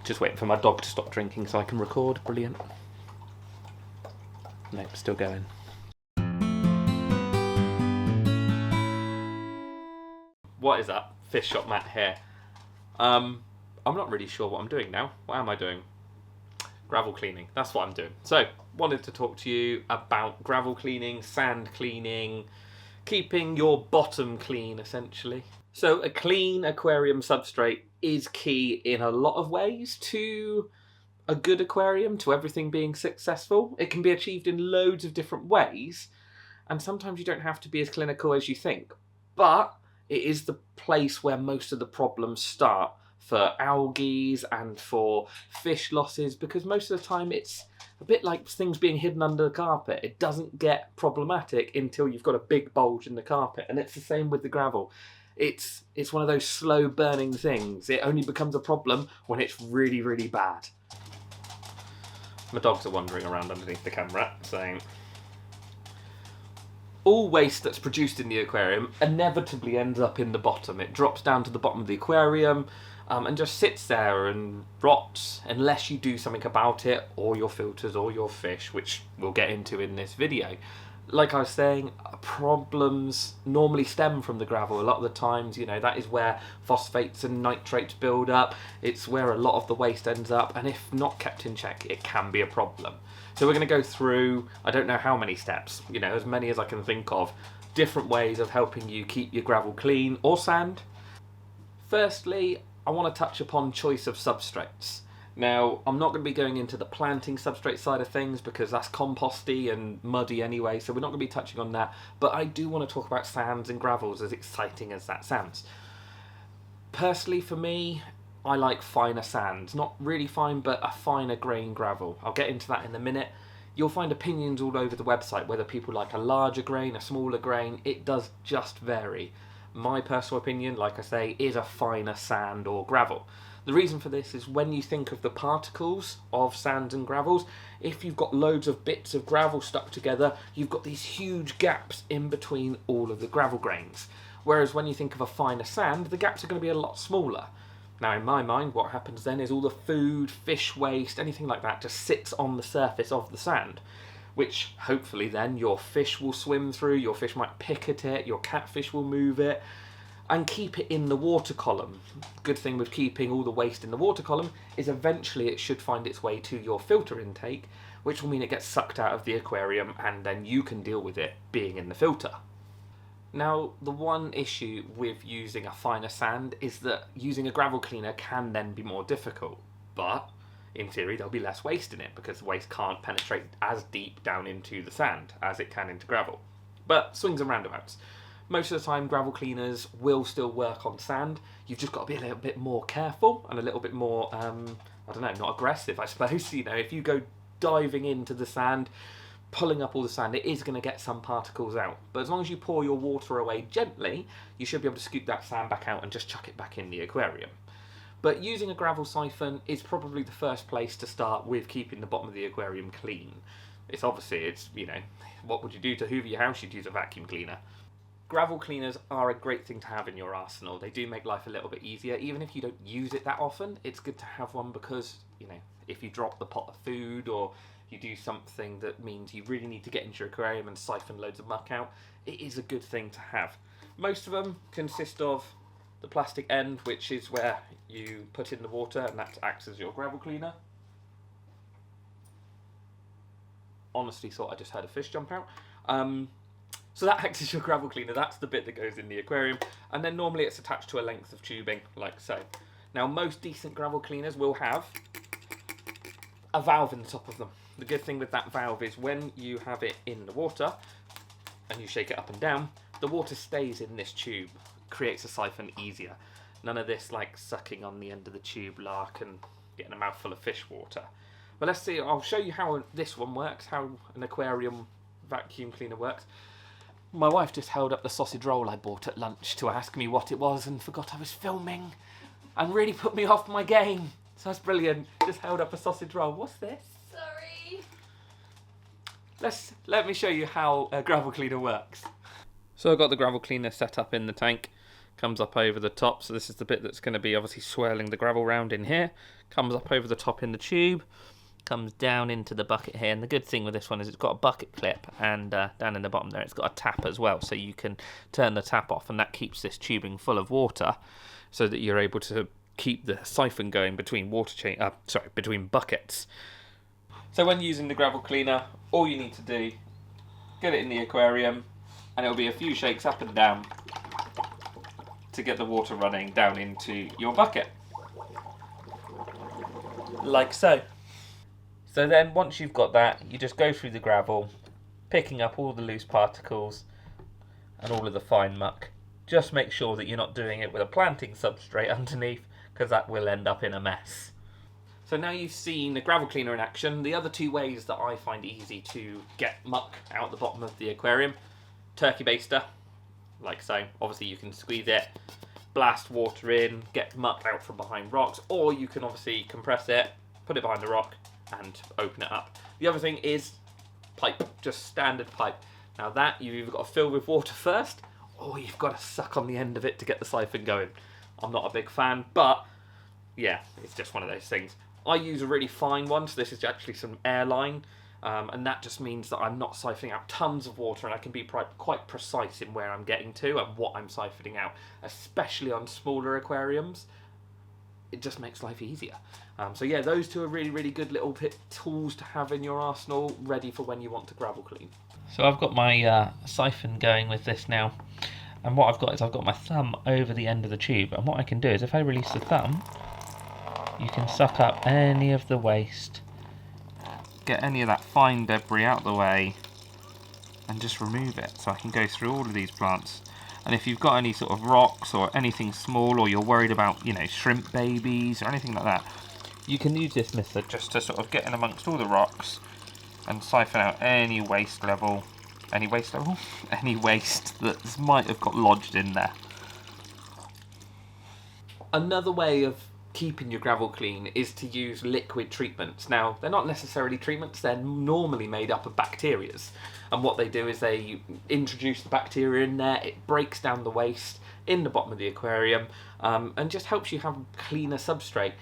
Just waiting for my dog to stop drinking so I can record. Brilliant. Nope, still going. What is up? Fish shop Matt here. I'm not really sure what I'm doing now. What am I doing? Gravel cleaning. That's what I'm doing. So, wanted to talk to you about gravel cleaning, sand cleaning, keeping your bottom clean, essentially. So, a clean aquarium substrate is key in a lot of ways to a good aquarium, to everything being successful. It can be achieved in loads of different ways, and sometimes you don't have to be as clinical as you think. But it is the place where most of the problems start for algae and for fish losses, because most of the time it's a bit like things being hidden under the carpet. It doesn't get problematic until you've got a big bulge in the carpet, and it's the same with the gravel. It's one of those slow burning things. It only becomes a problem when it's really, really bad. My dogs are wandering around underneath the camera saying, all waste that's produced in the aquarium inevitably ends up in the bottom. It drops down to the bottom of the aquarium and just sits there and rots unless you do something about it, or your filters or your fish, which we'll get into in this video. Like I was saying, problems normally stem from the gravel. A lot of the times, that is where phosphates and nitrates build up. It's where a lot of the waste ends up, and if not kept in check, it can be a problem. So we're going to go through, I don't know how many steps, as many as I can think of, different ways of helping you keep your gravel clean, or sand. Firstly, I want to touch upon choice of substrates. Now, I'm not going to be going into the planting substrate side of things because that's composty and muddy anyway, so we're not going to be touching on that, but I do want to talk about sands and gravels, as exciting as that sounds. Personally, for me, I like finer sands. Not really fine, but a finer grain gravel. I'll get into that in a minute. You'll find opinions all over the website, whether people like a larger grain, a smaller grain. It does just vary. My personal opinion, like I say, is a finer sand or gravel. The reason for this is when you think of the particles of sands and gravels, if you've got loads of bits of gravel stuck together, you've got these huge gaps in between all of the gravel grains. Whereas when you think of a finer sand, the gaps are going to be a lot smaller. Now, in my mind, what happens then is all the food, fish waste, anything like that just sits on the surface of the sand, which hopefully then your fish will swim through, your fish might pick at it, your catfish will move it, and keep it in the water column. Good thing with keeping all the waste in the water column is eventually it should find its way to your filter intake, which will mean it gets sucked out of the aquarium and then you can deal with it being in the filter. Now, the one issue with using a finer sand is that using a gravel cleaner can then be more difficult, but in theory there'll be less waste in it because the waste can't penetrate as deep down into the sand as it can into gravel. But swings and roundabouts. Most of the time, gravel cleaners will still work on sand. You've just got to be a little bit more careful and a little bit more, not aggressive, I suppose. If you go diving into the sand, pulling up all the sand, it is going to get some particles out. But as long as you pour your water away gently, you should be able to scoop that sand back out and just chuck it back in the aquarium. But using a gravel siphon is probably the first place to start with keeping the bottom of the aquarium clean. It's what would you do to hoover your house? You'd use a vacuum cleaner. Gravel cleaners are a great thing to have in your arsenal. They do make life a little bit easier. Even if you don't use it that often, it's good to have one because, if you drop the pot of food or you do something that means you really need to get into your aquarium and siphon loads of muck out, it is a good thing to have. Most of them consist of the plastic end, which is where you put in the water and that acts as your gravel cleaner. Honestly thought I just heard a fish jump out. So that acts as your gravel cleaner. That's the bit that goes in the aquarium. And then normally it's attached to a length of tubing, like so. Now, most decent gravel cleaners will have a valve in the top of them. The good thing with that valve is when you have it in the water and you shake it up and down, the water stays in this tube, creates a siphon easier. None of this like sucking on the end of the tube lark and getting a mouthful of fish water. But let's see, I'll show you how this one works, how an aquarium vacuum cleaner works. My wife just held up the sausage roll I bought at lunch to ask me what it was and forgot I was filming and really put me off my game. So that's brilliant. Just held up a sausage roll. What's this? Sorry. Let me show you how a gravel cleaner works. So I've got the gravel cleaner set up in the tank. comes up over the top. So this is the bit that's going to be obviously swirling the gravel round in here. Comes up over the top in the tube, comes down into the bucket here. And the good thing with this one is it's got a bucket clip, and down in the bottom there it's got a tap as well, so you can turn the tap off, and that keeps this tubing full of water, so that you're able to keep the siphon going between between buckets. So when using the gravel cleaner, all you need to do, get it in the aquarium, and it'll be a few shakes up and down to get the water running down into your bucket. Like so. So then once you've got that, you just go through the gravel, picking up all the loose particles and all of the fine muck. Just make sure that you're not doing it with a planting substrate underneath, because that will end up in a mess. So now you've seen the gravel cleaner in action, the other two ways that I find easy to get muck out the bottom of the aquarium: turkey baster, like so. Obviously you can squeeze it, blast water in, get muck out from behind rocks, or you can obviously compress it, put it behind the rock and open it up. The other thing is pipe, just standard pipe. Now that you've either got to fill with water first, or you've got to suck on the end of it to get the siphon going. I'm not a big fan, but yeah, it's just one of those things. I use a really fine one, so this is actually some airline, and that just means that I'm not siphoning out tons of water, and I can be quite precise in where I'm getting to and what I'm siphoning out, especially on smaller aquariums. It just makes life easier. So yeah, those two are really good little tools to have in your arsenal, ready for when you want to gravel clean. So I've got my siphon going with this now, and what I've got is I've got my thumb over the end of the tube, and what I can do is if I release the thumb, you can suck up any of the waste, get any of that fine debris out of the way, and just remove it. So I can go through all of these plants. And if you've got any sort of rocks or anything small, or you're worried about, you know, shrimp babies or anything like that, you can use this method just to sort of get in amongst all the rocks and siphon out any waste that might have got lodged in there. Another way of keeping your gravel clean is to use liquid treatments. Now, they're not necessarily treatments, they're normally made up of bacterias. And what they do is they introduce the bacteria in there, it breaks down the waste in the bottom of the aquarium, and just helps you have cleaner substrate.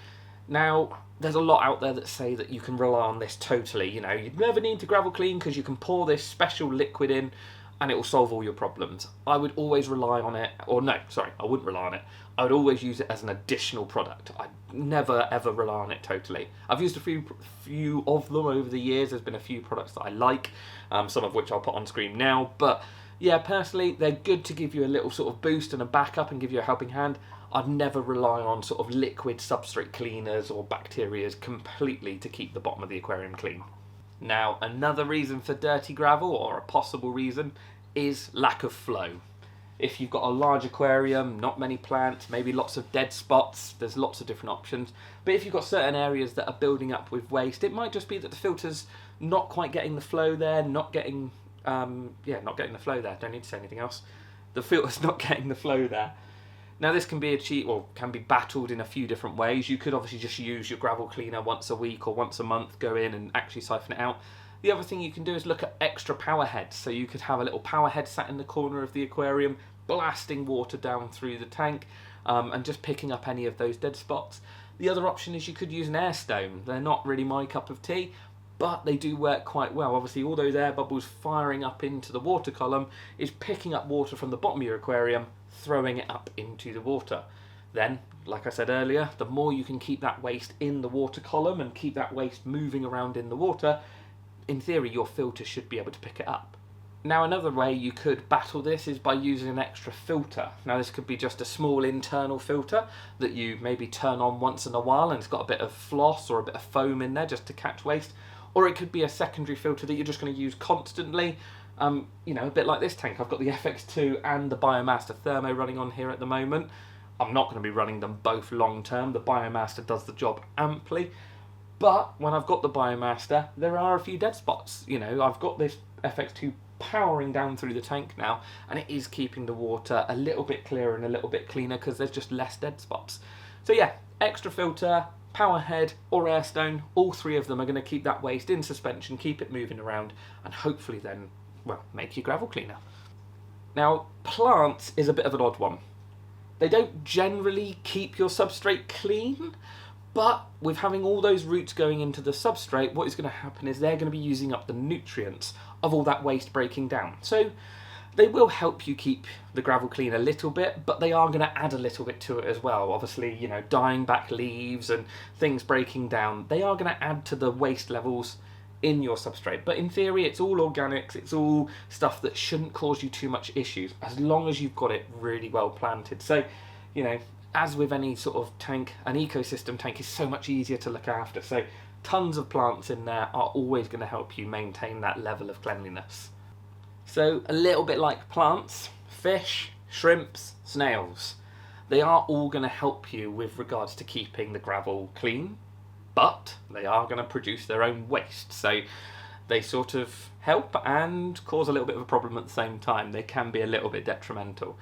Now, there's a lot out there that say that you can rely on this totally. You know, you never need to gravel clean because you can pour this special liquid in and it will solve all your problems. I would always rely on it, or no, sorry, I wouldn't rely on it. I would always use it as an additional product. I'd never ever rely on it totally. I've used a few of them over the years. There's been a few products that I like, some of which I'll put on screen now. But yeah, personally, they're good to give you a little sort of boost and a backup and give you a helping hand. I'd never rely on sort of liquid substrate cleaners or bacterias completely to keep the bottom of the aquarium clean. Now, another reason for dirty gravel, or a possible reason, is lack of flow. If you've got a large aquarium, not many plants, maybe lots of dead spots, there's lots of different options. But if you've got certain areas that are building up with waste, it might just be that the filter's not quite getting the flow there, not getting the flow there. Don't need to say anything else. The filter's not getting the flow there. Now this can be can be battled in a few different ways. You could obviously just use your gravel cleaner once a week or once a month, go in and actually siphon it out. The other thing you can do is look at extra power heads. So you could have a little power head sat in the corner of the aquarium, blasting water down through the tank, and just picking up any of those dead spots. The other option is you could use an air stone. They're not really my cup of tea, but they do work quite well. Obviously all those air bubbles firing up into the water column is picking up water from the bottom of your aquarium, throwing it up into the water. Then, like I said earlier, the more you can keep that waste in the water column and keep that waste moving around in the water, in theory your filter should be able to pick it up. Now another way you could battle this is by using an extra filter. Now this could be just a small internal filter that you maybe turn on once in a while and it's got a bit of floss or a bit of foam in there just to catch waste. Or it could be a secondary filter that you're just going to use constantly. You know, a bit like this tank. I've got the FX2 and the Biomaster Thermo running on here at the moment. I'm not going to be running them both long term. The Biomaster does the job amply. But when I've got the Biomaster, there are a few dead spots. You know, I've got this FX2 powering down through the tank now, and it is keeping the water a little bit clearer and a little bit cleaner because there's just less dead spots. So yeah, extra filter, power head or air stone, all three of them are going to keep that waste in suspension, keep it moving around, and hopefully then, well, make your gravel cleaner. Now, plants is a bit of an odd one. They don't generally keep your substrate clean, but with having all those roots going into the substrate, what is going to happen is they're going to be using up the nutrients of all that waste breaking down. So they will help you keep the gravel clean a little bit, but they are going to add a little bit to it as well. Obviously, you know, dying back leaves and things breaking down, they are going to add to the waste levels in your substrate. But in theory, it's all organics, it's all stuff that shouldn't cause you too much issues, as long as you've got it really well planted. So, you know, as with any sort of tank, an ecosystem tank is so much easier to look after. So tons of plants in there are always going to help you maintain that level of cleanliness. So a little bit like plants, fish, shrimps, snails, they are all going to help you with regards to keeping the gravel clean, but they are going to produce their own waste. So they sort of help and cause a little bit of a problem at the same time. They can be a little bit detrimental.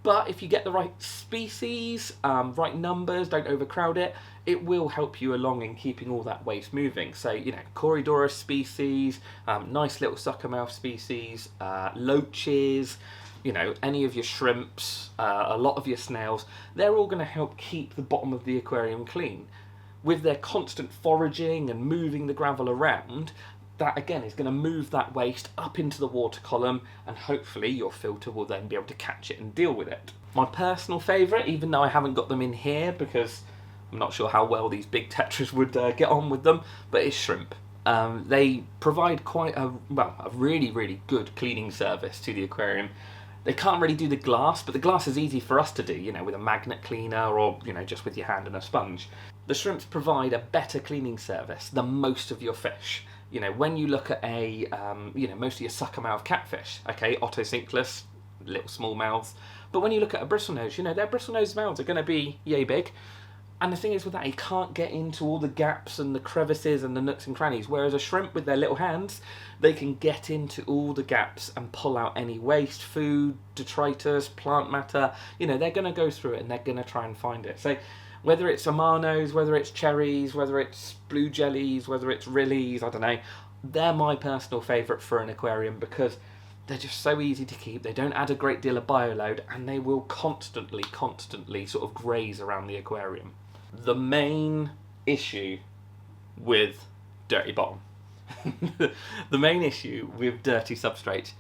But if you get the right species, right numbers, don't overcrowd it, it will help you along in keeping all that waste moving. So, you know, Corydoras species, nice little suckermouth species, loaches, you know, any of your shrimps, a lot of your snails, they're all going to help keep the bottom of the aquarium clean. With their constant foraging and moving the gravel around, that again is going to move that waste up into the water column, and hopefully your filter will then be able to catch it and deal with it. My personal favourite, even though I haven't got them in here because I'm not sure how well these big tetras would get on with them, but it's shrimp. They provide quite a really good cleaning service to the aquarium. They can't really do the glass, but the glass is easy for us to do, you know, with a magnet cleaner or, you know, just with your hand and a sponge. The shrimps provide a better cleaning service than most of your fish. You know, when you look at most of your suckermouth catfish, okay, otocinclus, little small mouths, but when you look at a bristlenose, you know, their bristlenose mouths are going to be yay big. And the thing is with that, you can't get into all the gaps and the crevices and the nooks and crannies, whereas a shrimp with their little hands, they can get into all the gaps and pull out any waste, food, detritus, plant matter. You know, they're going to go through it and they're going to try and find it. So whether it's amanos, whether it's cherries, whether it's blue jellies, whether it's rillies, I don't know, they're my personal favourite for an aquarium because they're just so easy to keep, they don't add a great deal of bioload, and they will constantly sort of graze around the aquarium. The main issue with dirty bottom, the main issue with dirty substrate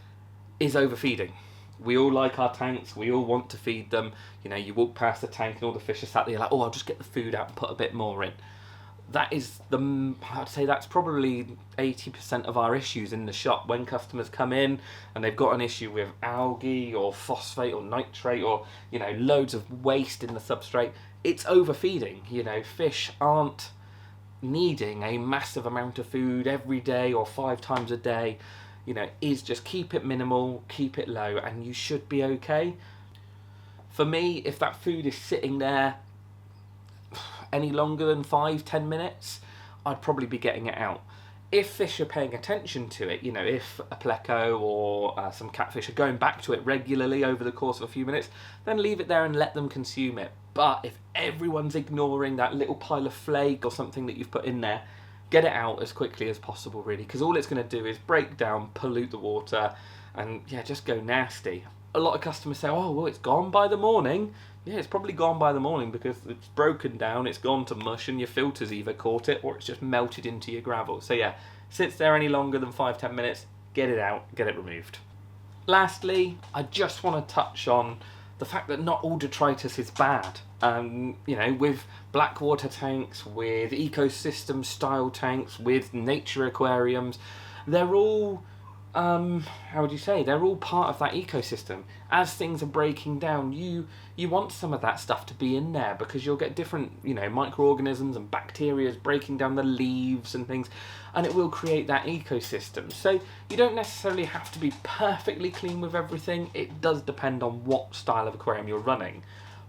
is overfeeding. We all like our tanks, we all want to feed them. You know, you walk past the tank and all the fish are sat there like, oh, I'll just get the food out and put a bit more in. That is I'd say that's probably 80% of our issues in the shop when customers come in and they've got an issue with algae or phosphate or nitrate or, you know, loads of waste in the substrate. It's overfeeding. You know, fish aren't needing a massive amount of food every day or 5 times a day. You know, is just keep it minimal, keep it low, and you should be okay. For me, if that food is sitting there any longer than 5-10 minutes, I'd probably be getting it out. If fish are paying attention to it, you know, if a pleco or some catfish are going back to it regularly over the course of a few minutes, then leave it there and let them consume it. But if everyone's ignoring that little pile of flake or something that you've put in there, get it out as quickly as possible, really, because all it's going to do is break down, pollute the water, and yeah, just go nasty. A lot of customers say, oh, well, it's gone by the morning. Yeah, it's probably gone by the morning because it's broken down, it's gone to mush, and your filter's either caught it or it's just melted into your gravel. So yeah, sits there any longer than 5-10 minutes, get it out, get it removed. Lastly, I just want to touch on the fact that not all detritus is bad. You know, with blackwater tanks, with ecosystem style tanks, with nature aquariums, they're all, how would you say, they're all part of that ecosystem. As things are breaking down, you want some of that stuff to be in there because you'll get different, you know, microorganisms and bacteria breaking down the leaves and things, and it will create that ecosystem. So you don't necessarily have to be perfectly clean with everything. It does depend on what style of aquarium you're running.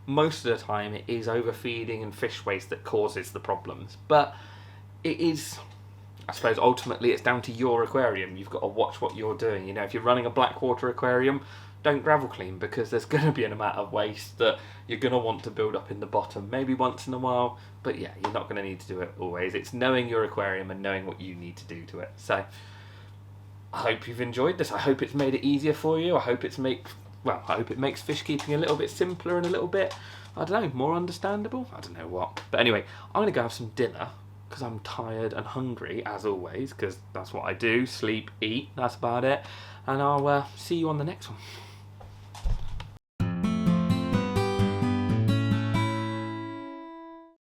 Most of the time it is overfeeding and fish waste that causes the problems, but it is, I suppose ultimately it's down to your aquarium. You've got to watch what you're doing. You know, if you're running a blackwater aquarium, don't gravel clean because there's going to be an amount of waste that you're going to want to build up in the bottom, maybe once in a while, but yeah, you're not going to need to do it always. It's knowing your aquarium and knowing what you need to do to it. So I hope you've enjoyed this. I hope it's made it easier for you. I hope it's well, I hope it makes fish keeping a little bit simpler and a little bit, I don't know, more understandable. I don't know what. But anyway, I'm going to go have some dinner because I'm tired and hungry, as always, because that's what I do. Sleep, eat, that's about it. And I'll see you on the next one.